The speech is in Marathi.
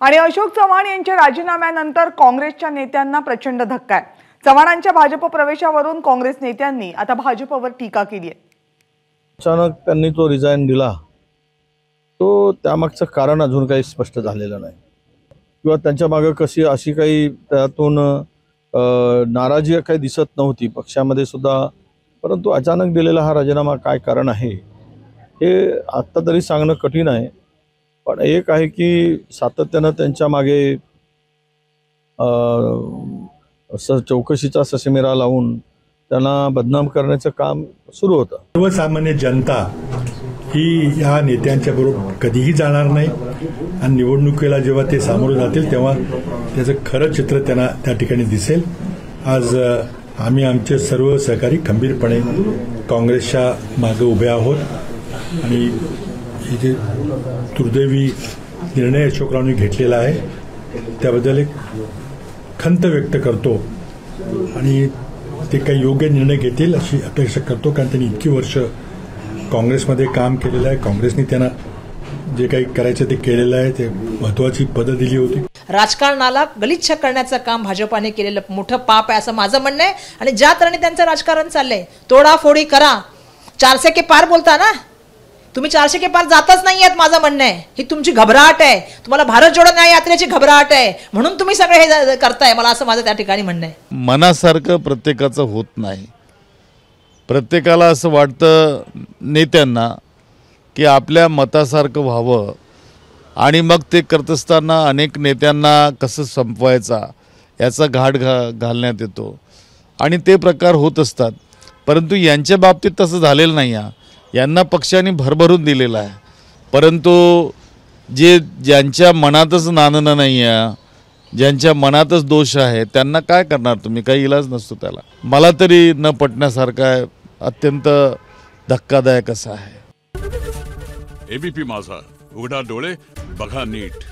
आणि अशोक चव्हाण यांच्या राजीनाम्यानंतर काँग्रेसच्या नेत्यांना प्रचंड धक्का आहे। चव्हाणांच्या भाजप प्रवेशावरून काँग्रेस नेत्यांनी आता भाजपवर टीका केली आहे। अचानक त्यांनी तो रिझाइन दिला, तो त्यामागचं कारण अजून काही स्पष्ट झालेलं नाही किंवा त्यांच्या मागे कशी अशी काही त्यातून नाराजी काही दिसत नव्हती पक्षामध्ये सुद्धा। परंतु अचानक दिलेला हा राजीनामा काय कारण आहे हे आत्ता तरी सांगणं कठीण आहे। पण एक आहे की सातत्यानं त्यांच्या मागे चौकशीचा ससेमिरा लावून त्यांना बदनाम करण्याचं काम सुरू होतं। सर्वसामान्य जनता ही या नेत्यांच्या बरोबर कधीही जाणार नाही आणि निवडणुकीला जेव्हा ते सामोरे जातील तेव्हा त्याचं खरं चित्र त्यांना त्या ठिकाणी दिसेल। आज आम्ही आमचे सर्व सहकारी खंबीरपणे काँग्रेसच्या मागे उभे आहोत आणि हे जे दुर्दैवी निर्णय अशोकरावांनी घेतलेला आहे त्याबद्दल एक खंत व्यक्त करतो आणि ते काही योग्य निर्णय घेतील अशी अपेक्षा करतो, कारण त्यांनी इतकी वर्ष काँग्रेसमध्ये काम केलेलं आहे। काँग्रेसने त्यांना जे काही करायचं ते केलेलं आहे, ते महत्त्वाची पदं दिली होती। राजकारणाला गलिच्छ करण्याचं काम भाजपाने केलेलं मोठं पाप आहे असं माझं म्हणणं आहे। आणि ज्या तऱ्हेने त्यांचं राजकारण चाललंय, तोडाफोडी करा, 400 के पार बोलता ना तुम्ही, 400 के पार जातच नाहीयेत माझं म्हणणं आहे। ही तुमची घबराहट आहे, तुम्हाला भारत जोडो न्याय यात्रेची घबराहट आहे म्हणून तुम्ही सगळे हे करताय, मला असं माझं त्या ठिकाणी म्हणणं आहे। मनासारखं प्रत्येकाचं होत नाही। प्रत्येकाला असं वाटतं नेत्यांना की आपल्या मतासारखं व्हावं आणि मग ते करत असताना अनेक नेत्यांना कसं संपवायचा याचा घाट घालण्यात येतो आणि ते प्रकार होत असतात। परंतु यांच्या बाबतीत तसं झालेलं नाही आहे। यांना पक्षाने भरभरून दिलेला आहे, परंतु ज्यांच्या मनातच नाणं नाही आहे, ज्यांच्या मनातच दोष आहे, त्यांना काय करणार तुम्ही? काही इलाज नसतो त्याला। मला तरी न पटण्यासारखा आहे, अत्यंत धक्कादायक असा आहे। एबीपी माझा, उघडा डोळे बघा नीट।